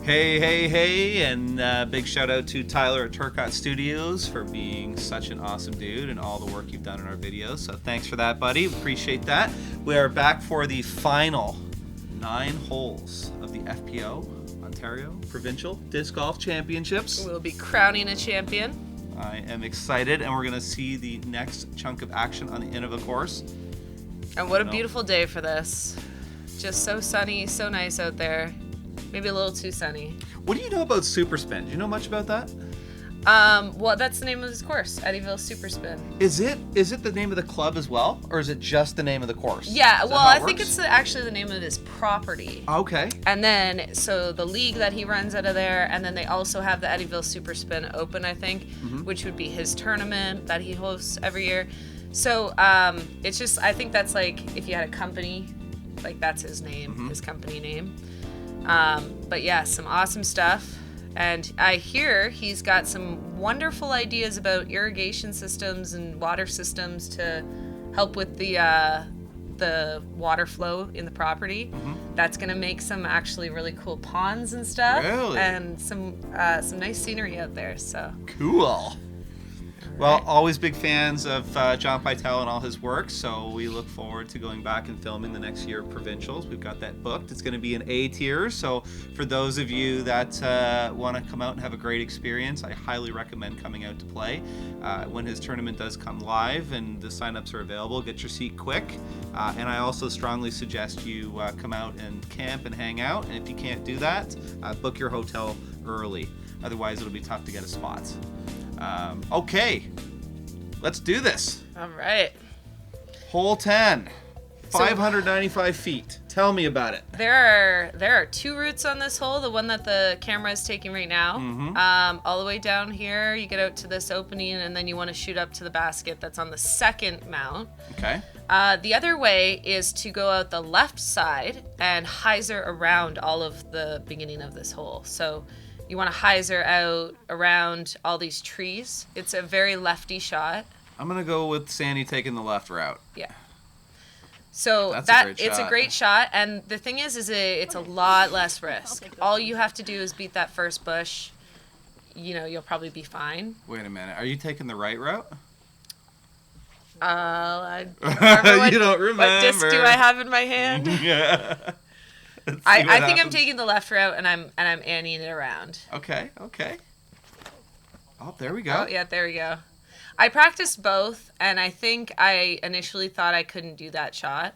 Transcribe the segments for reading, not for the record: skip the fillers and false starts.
Hey, and big shout out to Tyler at Turcotte Studios for being such an awesome dude and all the work you've done in our videos. So thanks for that, buddy. Appreciate that. We are back for the final 9 holes of the FPO, Ontario Provincial Disc Golf Championships. We'll be crowning a champion. I am excited, and we're going to see the next chunk of action on the Ettyville course. And what a beautiful day for this. Just so sunny, so nice out there. Maybe a little too sunny. What do you know about SuperSpin? Do you know much about that? Well, that's the name of this course, Ettyville SuperSpin. Is it the name of the club as well, or is it just the name of the course? Yeah, well, I think it's actually the name of his property. Okay. And then, so the league that he runs out of there, and then they also have the Ettyville SuperSpin Open, I think, which would be his tournament that he hosts every year. So it's just, I think that's like if you had a company, like that's his name, his company name. But yeah, some awesome stuff. And I hear he's got some wonderful ideas about irrigation systems and water systems to help with the water flow in the property. That's going to make some actually really cool ponds and stuff. Really? And some nice scenery out there. So cool. Well, always big fans of John Pytel and all his work, so we look forward to going back and filming the next year of Provincials. We've got that booked. It's going to be an A tier, so for those of you that want to come out and have a great experience, I highly recommend coming out to play. When his tournament does come live and the signups are available, get your seat quick. And I also strongly suggest you come out and camp and hang out, and if you can't do that, book your hotel early. Otherwise, it'll be tough to get a spot. Okay, let's do this. all right. Hole 10, 595 feet. Tell me about it. There are 2 routes on this hole. The one that the camera is taking right now. All the way down here, you get out to this opening, and then you want to shoot up to the basket that's on the second mount. Okay. The other way is to go out the left side and hyzer around all of the beginning of this hole. So you want to hyzer out around all these trees. It's a very lefty shot. I'm going to go with Sandi taking the left route. Yeah. So it's a great shot, and the thing is it's a lot less risk. All you have to do is beat that first bush. You know, you'll probably be fine. Wait a minute. Are you taking the right route? I don't you don't remember. What disc do I have in my hand? Yeah. I think I'm taking the left route, and I'm anteing it around. Okay. Oh, there we go. Oh, yeah, there we go. I practiced both, and I think I initially thought I couldn't do that shot.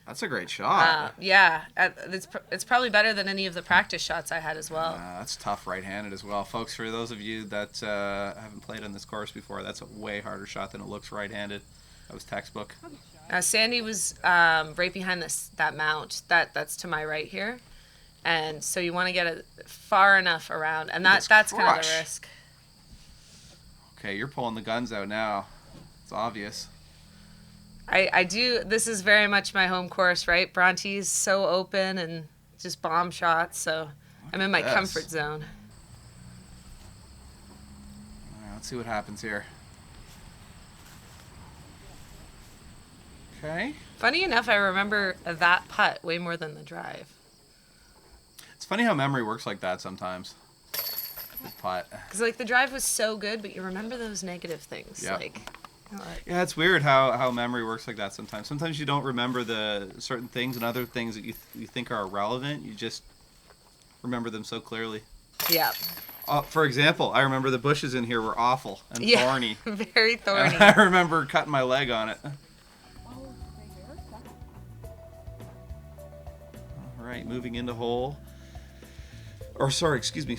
That's a great shot. Yeah, it's probably better than any of the practice shots I had as well. That's tough right-handed as well. Folks, for those of you that haven't played on this course before, that's a way harder shot than it looks right-handed. That was textbook. Sandi was right behind that mount. That's to my right here. And so you want to get it far enough around, and that's kind of the risk. Okay, you're pulling the guns out now. It's obvious. I do. This is very much my home course, right? Bronte's so open and just bomb shots, so I'm in my comfort zone. All right, let's see what happens here. Okay. Funny enough, I remember that putt way more than the drive. It's funny how memory works like that sometimes. The putt. Because like the drive was so good, but you remember those negative things. Yeah. Yeah, it's weird how memory works like that sometimes. Sometimes you don't remember the certain things, and other things that you think are irrelevant, you just remember them so clearly. Yeah. For example, I remember the bushes in here were awful and thorny. Very thorny. And I remember cutting my leg on it. All right, moving into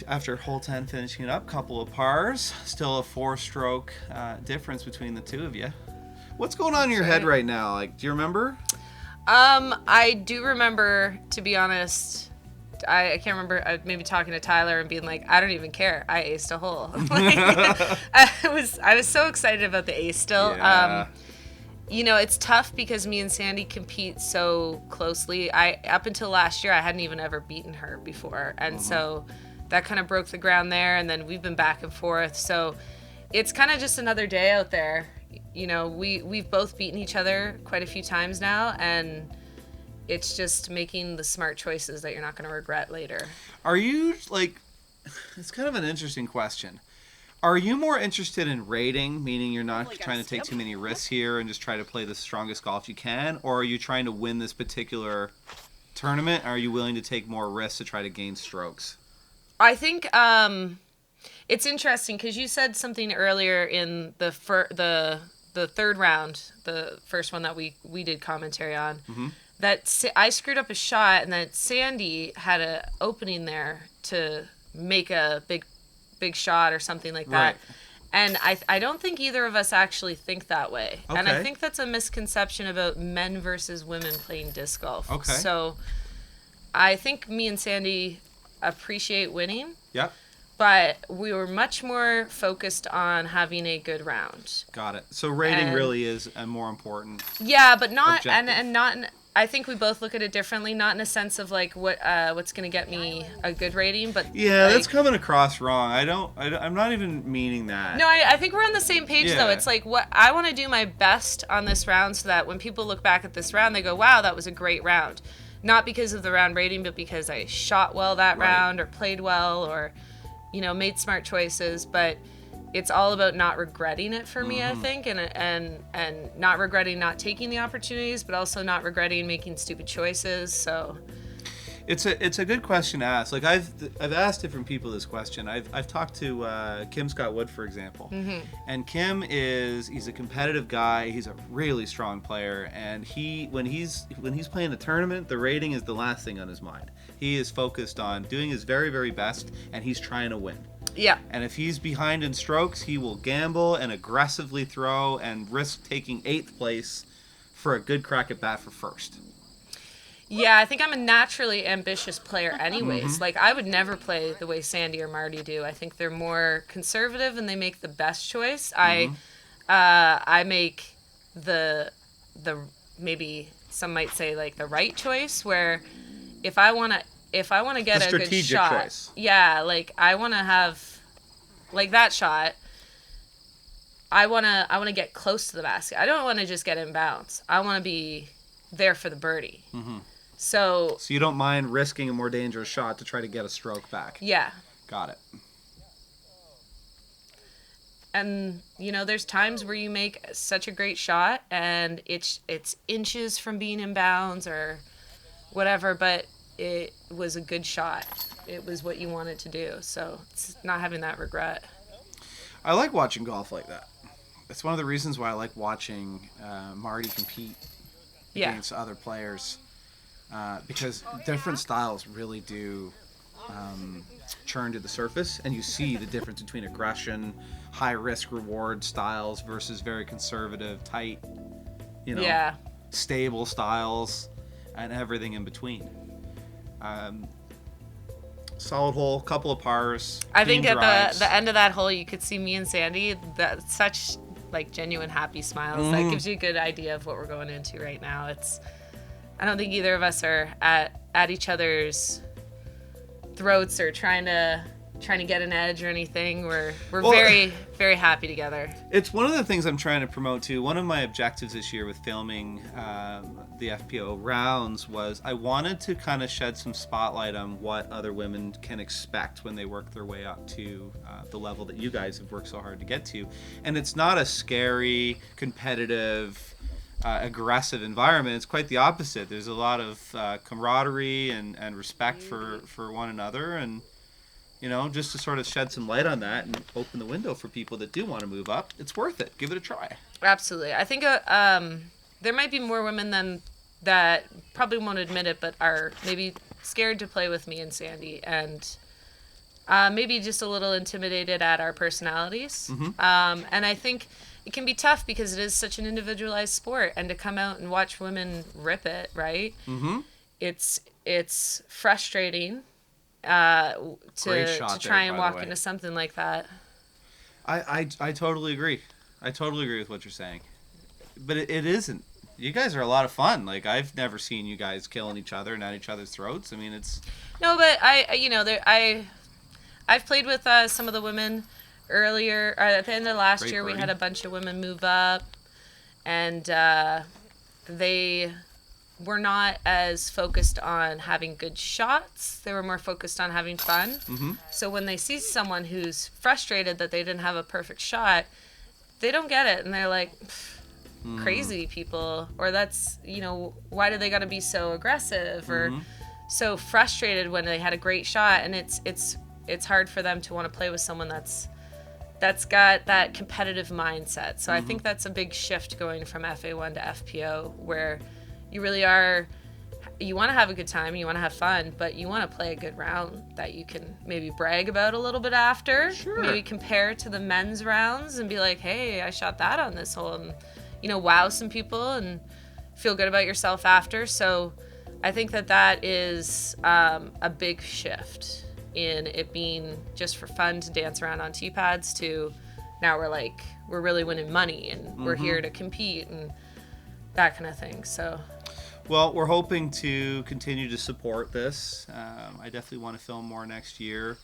after hole 10, finishing it up, couple of pars, still a 4-stroke difference between the two of you. What's going on in your head right now? Like, do you remember? I do remember, to be honest. I can't remember, maybe talking to Tyler and being like, I don't even care. I aced a hole. I was so excited about the ace still. Yeah. You know, it's tough because me and Sandi compete so closely. Up until last year, I hadn't even ever beaten her before. And so that kind of broke the ground there. And then we've been back and forth. So it's kind of just another day out there. You know, we've both beaten each other quite a few times now. And it's just making the smart choices that you're not going to regret later. Are you, like, it's kind of an interesting question. Are you more interested in rating, meaning you're not trying to take too many risks here and just try to play the strongest golf you can? Or are you trying to win this particular tournament? Are you willing to take more risks to try to gain strokes? I think it's interesting because you said something earlier in the third round, the first one that we did commentary on, that I screwed up a shot and that Sandi had a opening there to make a big shot or something like that. Right. And I don't think either of us actually think that way. Okay. And I think that's a misconception about men versus women playing disc golf. Okay. So I think me and Sandi appreciate winning. Yep. But we were much more focused on having a good round. Got it. So rating really is a more important. Yeah, but not objective. And not. I think we both look at it differently, not in a sense of like what's going to get me a good rating, but yeah, like, that's coming across wrong. I'm not even meaning that. No, I think we're on the same page though. It's like what I want to do my best on this round so that when people look back at this round, they go, "Wow, that was a great round." Not because of the round rating, but because I shot well that round or played well or made smart choices, but it's all about not regretting it for me, I think, and not regretting not taking the opportunities, but also not regretting making stupid choices. So it's a good question to ask. Like I've asked different people this question. I've talked to Kim Scott Wood, for example, and Kim he's a competitive guy. He's a really strong player, and when he's playing a tournament, the rating is the last thing on his mind. He is focused on doing his very, very best, and he's trying to win. Yeah. And if he's behind in strokes, he will gamble and aggressively throw and risk taking 8th place for a good crack at bat for first. Yeah, I think I'm a naturally ambitious player anyways. Like, I would never play the way Sandi or Marty do. I think they're more conservative and they make the best choice. I make the maybe some might say like the right choice, where if I want to get a good shot, choice. Yeah, like I want to have like that shot. I want to get close to the basket. I don't want to just get in bounds. I want to be there for the birdie. So you don't mind risking a more dangerous shot to try to get a stroke back. Yeah. Got it. And there's times where you make such a great shot and it's inches from being in bounds or whatever, but it was a good shot. It was what you wanted to do. So it's not having that regret. I like watching golf like that. It's one of the reasons why I like watching Marty compete against other players. Because different styles really do churn to the surface, and you see the difference between aggression, high risk reward styles versus very conservative, tight, stable styles, and everything in between. Solid hole, couple of pars. I think at the end of that hole, you could see me and Sandi. That such like genuine happy smiles. That gives you a good idea of what we're going into right now. I don't think either of us are at each other's throats or trying to get an edge or anything. We're very, very happy together. It's one of the things I'm trying to promote too. One of my objectives this year with filming the FPO rounds was I wanted to kind of shed some spotlight on what other women can expect when they work their way up to the level that you guys have worked so hard to get to. And it's not a scary, competitive, aggressive environment. It's quite the opposite. There's a lot of camaraderie and respect for one another, and just to sort of shed some light on that and open the window for people that do want to move up. It's worth it. Give it a try. Absolutely. I think there might be more women than that probably won't admit it, but are maybe scared to play with me and Sandi, and maybe just a little intimidated at our personalities. And I think it can be tough because it is such an individualized sport, and to come out and watch women rip it, right? It's frustrating to try and walk into something like that. I totally agree. I totally agree with what you're saying. But it isn't. You guys are a lot of fun. Like, I've never seen you guys killing each other and at each other's throats. I mean, it's... No, but I've played with some of the women earlier. At the end of last year, we had a bunch of women move up, and they were not as focused on having good shots. They were more focused on having fun. Mm-hmm. So when they see someone who's frustrated that they didn't have a perfect shot, they don't get it. And they're like, crazy people. Or that's, why do they got to be so aggressive or so frustrated when they had a great shot? And it's hard for them to want to play with someone that's got that competitive mindset. So I think that's a big shift going from FA1 to FPO, where you really are, you want to have a good time, you want to have fun, but you want to play a good round that you can maybe brag about a little bit after. Sure. Maybe compare to the men's rounds and be like, hey, I shot that on this hole, and, wow some people and feel good about yourself after. So I think that is a big shift in it being just for fun to dance around on tee pads to now we're really winning money and we're here to compete and that kind of thing. So, well, we're hoping to continue to support this. I definitely want to film more next year.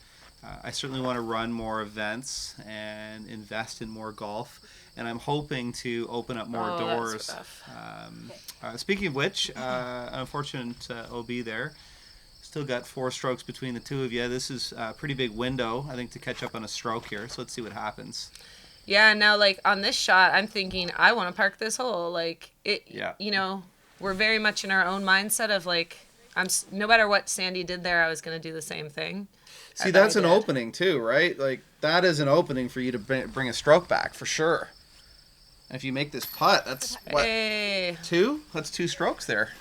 I certainly want to run more events and invest in more golf. And I'm hoping to open up more doors. Speaking of which, unfortunate OB there. Still got 4 strokes between the two of you. This is a pretty big window, I think, to catch up on a stroke here. So let's see what happens. Yeah, now, on this shot, I'm thinking, I want to park this hole. We're very much in our own mindset of, no matter what Sandi did there, I was going to do the same thing. See, that's an opening, too, right? That is an opening for you to bring a stroke back, for sure. And if you make this putt, that's, what, 2? That's 2 strokes there.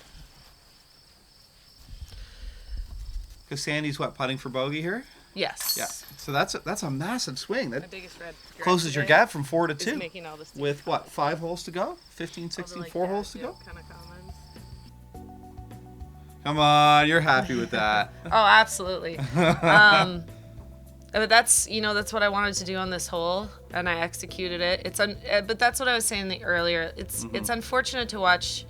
Because Sandi's, putting for bogey here? Yes. Yeah. So that's a massive swing. That biggest red closes your gap from 4 to 2. With 5 holes to go? 15, 16, 4 holes to go? Kind of common. Come on, you're happy with that. Oh, absolutely. But that's what I wanted to do on this hole, and I executed it. But that's what I was saying earlier. It's unfortunate to watch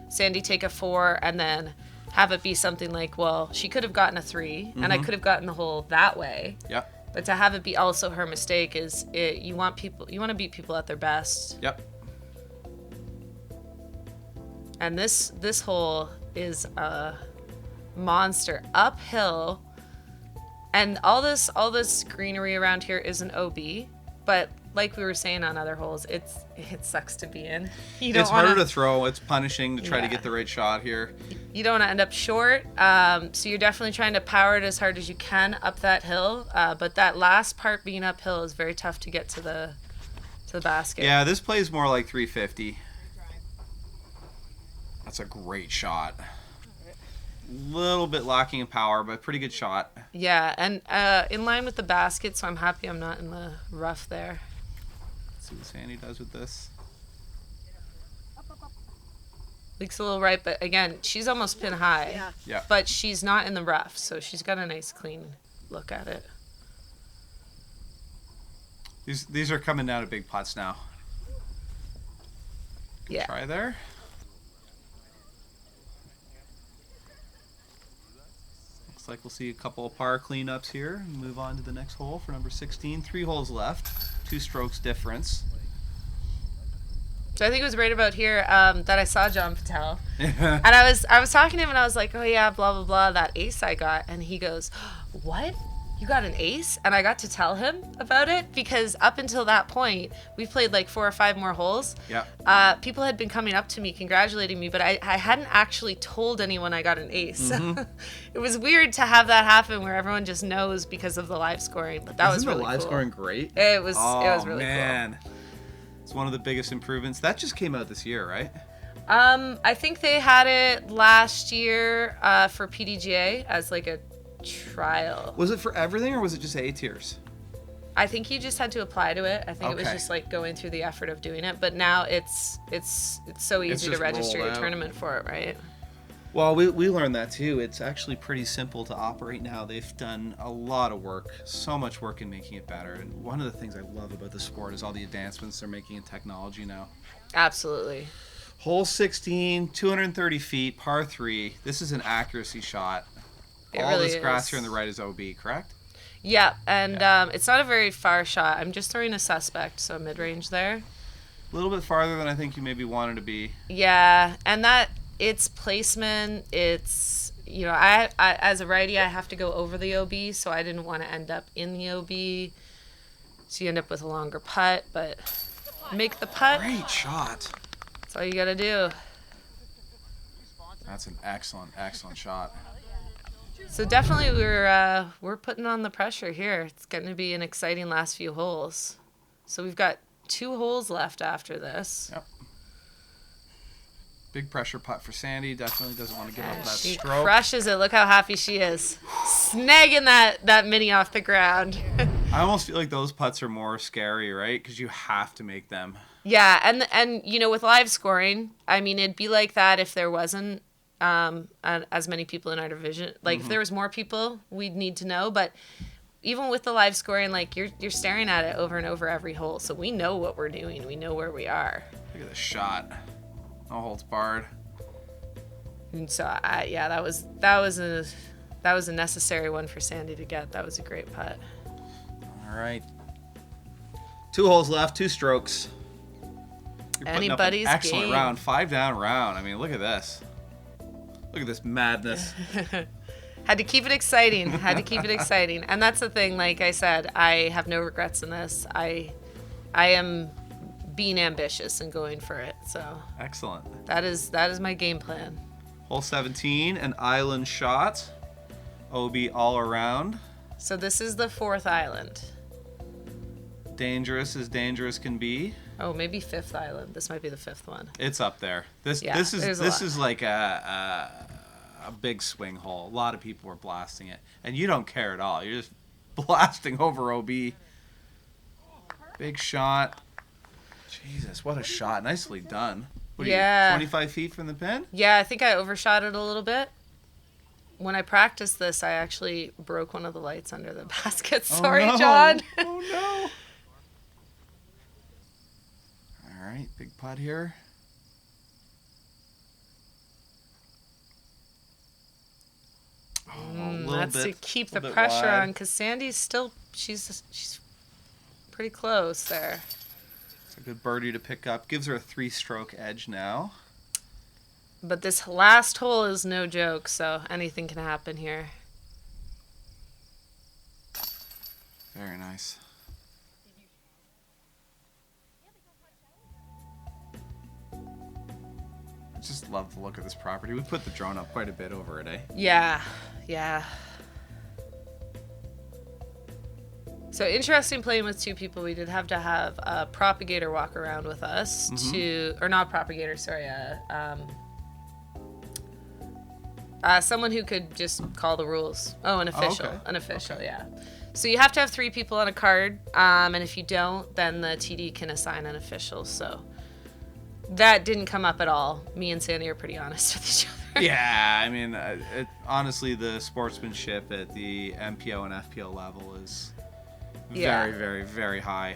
Sandi take a 4 and then have it be something like, well, she could have gotten a 3, and I could have gotten the hole that way. Yep. But to have it be also her mistake you want to beat people at their best. Yep. And this hole is a monster uphill, and all this greenery around here is an OB, but like we were saying on other holes, it sucks to be in. It's harder to throw. It's punishing to try to get the right shot here. You don't want to end up short, so you're definitely trying to power it as hard as you can up that hill. But that last part being uphill is very tough to get to the basket. Yeah, this plays more like 350. That's a great shot. Little bit lacking in power, but pretty good shot. Yeah, and in line with the basket, so I'm happy I'm not in the rough there. Let's see what Sandi does with this. Leaks a little right, but again, she's almost pin high. Yeah. But she's not in the rough, so she's got a nice clean look at it. These are coming down to big putts now. Yeah. Try there. Looks like we'll see a couple of par cleanups here and move on to the next hole for number 16. 3 holes left, 2 strokes difference. So I think it was right about here that I saw John Pytel. And I was talking to him and I was like, oh yeah, blah, blah, blah, that ace I got. And he goes, what? You got an ace? And I got to tell him about it because up until that point, we played 4 or 5 more holes. Yeah. People had been coming up to me, congratulating me, but I hadn't actually told anyone I got an ace. It was weird to have that happen where everyone just knows because of the live scoring. But that was really cool. Isn't the live scoring great? It was really man. Cool. It's one of the biggest improvements. That just came out this year, right? I think they had it last year for PDGA as a trial. Was it for everything or was it just A tiers? I think you just had to apply to it. I think it was just going through the effort of doing it. But now it's so easy to register your tournament for it, right? Well, we learned that too. It's actually pretty simple to operate now. They've done a lot of work, so much work in making it better. And one of the things I love about the sport is all the advancements they're making in technology now. Absolutely. Hole 16, 230 feet, par 3. This is an accuracy shot. All this grass here on the right is OB, correct? Yeah, and it's not a very far shot. I'm just throwing a suspect, so mid-range there. A little bit farther than I think you maybe wanted to be. Yeah, and that It's placement. It's, I as a righty, I have to go over the OB, so I didn't want to end up in the OB. So you end up with a longer putt, but make the putt. Great shot. That's all you got to do. That's an excellent, excellent shot. So definitely we're putting on the pressure here. It's going to be an exciting last few holes. So we've got 2 holes left after this. Yep. Big pressure putt for Sandi. Definitely doesn't want to give up that She stroke. crushes it. Look how happy she is. Snagging that mini off the ground. I almost feel like those putts are more scary, right? Because you have to make them. Yeah, and with live scoring, I mean, it'd be like that if there wasn't as many people in our division. Like, if there was more people, we'd need to know. But even with the live scoring, like, you're staring at it over and over every hole. So we know what we're doing. We know where we are. Look at this shot. No holds barred. And so, that was a necessary one for Sandi to get. That was a great putt. All right. 2 holes left, 2 strokes. You're putting up an Anybody's excellent game. round, 5 down round. I mean, look at this. Look at this madness. Had to keep it exciting. And that's the thing. Like I said, I have no regrets in this. I am being ambitious and going for it. So Excellent. that is my game plan. Hole 17, an island shot. OB all around. So this is the 4th island. Dangerous as dangerous can be. Oh, maybe 5th island. This might be the 5th one. It's up there. This there's a lot. is like a big swing hole. A lot of people are blasting it, and you don't care at all. You're just blasting over OB. Big shot. Jesus, what a shot! Nicely done. What are Yeah. you, 25 feet from the pin? Yeah, I think I overshot it a little bit. When I practiced this, I actually broke one of the lights under the basket. Sorry, no. John. Oh no! All right, big putt here. That's to keep the pressure on, because Sandi's still, she's pretty close there. It's a good birdie to pick up. Gives her a 3-stroke edge now. But this last hole is no joke, so anything can happen here. Very nice. I just love the look of this property. We put the drone up quite a bit over it, eh? Yeah. So interesting playing with 2 people. We did have to have a propagator walk around with us or not propagator, sorry, someone who could just call the rules. Oh, an official. okay. An official, yeah. So you have to have 3 people on a card, and if you don't, then the TD can assign an official. So that didn't come up at all. Me and Sandi are pretty honest with each other. Yeah, I mean, honestly, the sportsmanship at the MPO and FPO level is very, very, very high.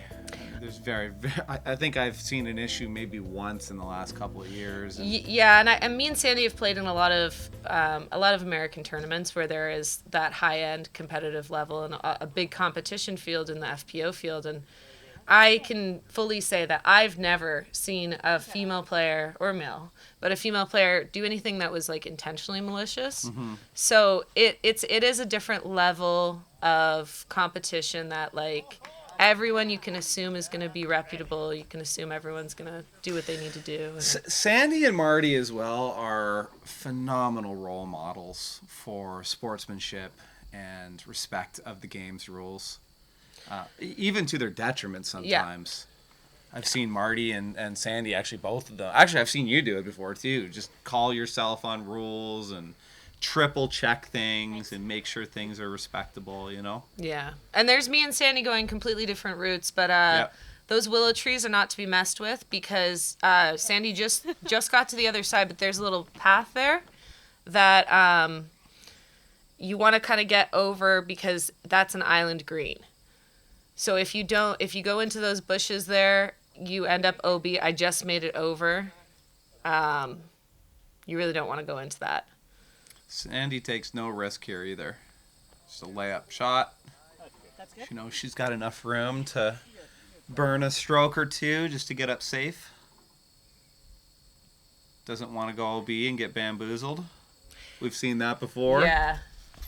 There's very, I think I've seen an issue maybe once in the last couple of years. Yeah, and me and Sandi have played in a lot of American tournaments where there is that high-end competitive level and a big competition field in the FPO field, and I can fully say that I've never seen a female player, or male, but a female player do anything that was like intentionally malicious. So it is a different level of competition that like everyone you can assume is going to be reputable. You can assume everyone's going to do what they need to do. Sandi and Marty as well are phenomenal role models for sportsmanship and respect of the game's rules. Even to their detriment sometimes. Yeah. I've seen Marty and Sandi, actually both of them. Actually, I've seen you do it before too. Just call yourself on rules and triple check things and make sure things are respectable, you know? Yeah. And there's me and Sandi going completely different routes, but those willow trees are not to be messed with because Sandi just got to the other side, but there's a little path there that you want to kind of get over because that's an island green. So if you go into those bushes there, you end up OB. I just made it over. You really don't want to go into that. Sandi takes no risk here either. Just a layup shot. She knows she's got enough room to burn a stroke or two just to get up safe. doesn't want to go OB and get bamboozled. We've seen that before. Yeah.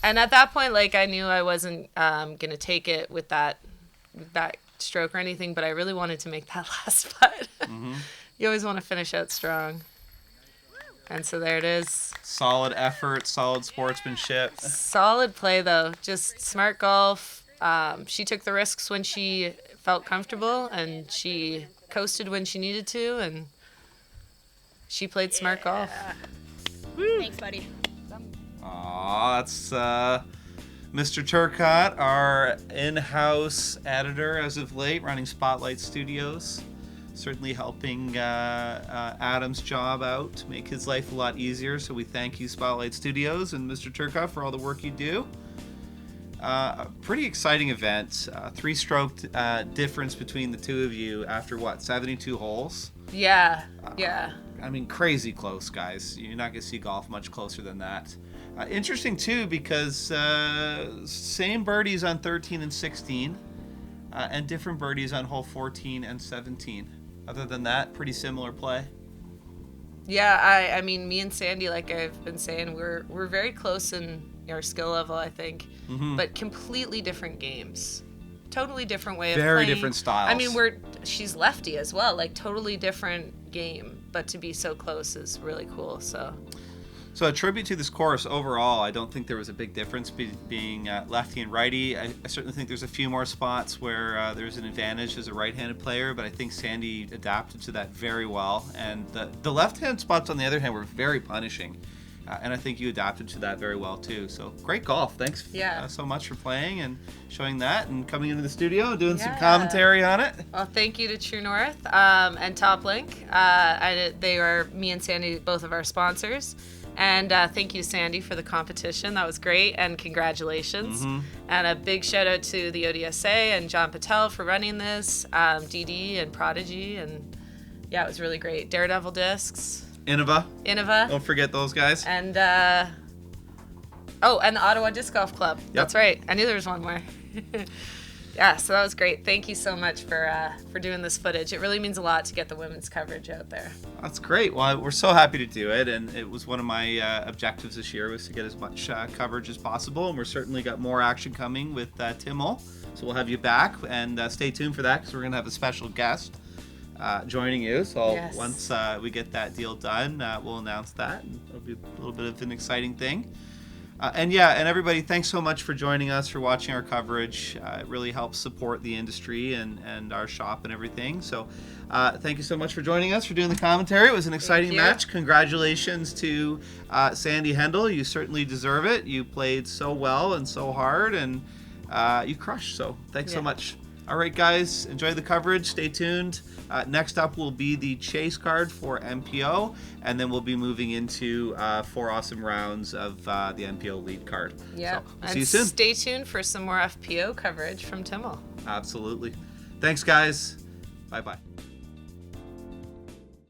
And at that point, like, I knew I wasn't going to take it with that stroke or anything, but I really wanted to make that last putt. Mm-hmm. You always want to finish out strong. And so there it is. Solid effort, solid sportsmanship. Solid play, though. Just smart golf. She took the risks when she felt comfortable, and she coasted when she needed to, and she played smart golf. Thanks, buddy. Aw, that's Mr. Turcotte, our in-house editor as of late, running Spotlight Studios. Certainly helping Adam's job out, make his life a lot easier. So we thank you, Spotlight Studios, and Mr. Turcotte for all the work you do. A pretty exciting event. 3-stroke difference between the two of you after, 72 holes? Yeah. I mean, crazy close, guys. You're not going to see golf much closer than that. Interesting, too, because same birdies on 13 and 16, and different birdies on hole 14 and 17. Other than that, pretty similar play. Yeah, I mean, me and Sandi, like I've been saying, we're very close in our skill level, I think, but completely different games. Totally different way of playing. Very different styles. I mean, she's lefty as well, like totally different game, but to be so close is really cool, so... So a tribute to this course overall, I don't think there was a big difference being lefty and righty. I certainly think there's a few more spots where there's an advantage as a right-handed player, but I think Sandi adapted to that very well. And the left-hand spots, on the other hand, were very punishing. And I think you adapted to that very well, too. So great golf. Thanks so much for playing and showing that and coming into the studio and doing some commentary on it. Well, thank you to True North and Top Link. They are, me and Sandi, both of our sponsors. And thank you, Sandi, for the competition. That was great, and congratulations. And a big shout out to the ODSA and John Pytel for running this, DD and Prodigy, and yeah, it was really great. Daredevil Discs. Innova. Don't forget those guys. And and the Ottawa Disc Golf Club. Yep. That's right. I knew there was one more. Yeah, so that was great. Thank you so much for doing this footage. It really means a lot to get the women's coverage out there. That's great. Well, we're so happy to do it, and it was one of my objectives this year was to get as much coverage as possible, and we're certainly got more action coming with Timmel, so we'll have you back, and stay tuned for that because we're going to have a special guest joining you. So once we get that deal done, we'll announce that, and it'll be a little bit of an exciting thing. And everybody, thanks so much for joining us, for watching our coverage. It really helps support the industry and our shop and everything. So thank you so much for joining us, for doing the commentary. It was an exciting match. Congratulations to Sandi Hendel. You certainly deserve it. You played so well and so hard, and you crushed. So thanks so much. All right, guys, enjoy the coverage. Stay tuned. Next up will be the chase card for MPO, and then we'll be moving into 4 awesome rounds of the MPO lead card. Yeah, so, we'll see you soon. Stay tuned for some more FPO coverage from Timmel. Absolutely. Thanks, guys. Bye-bye.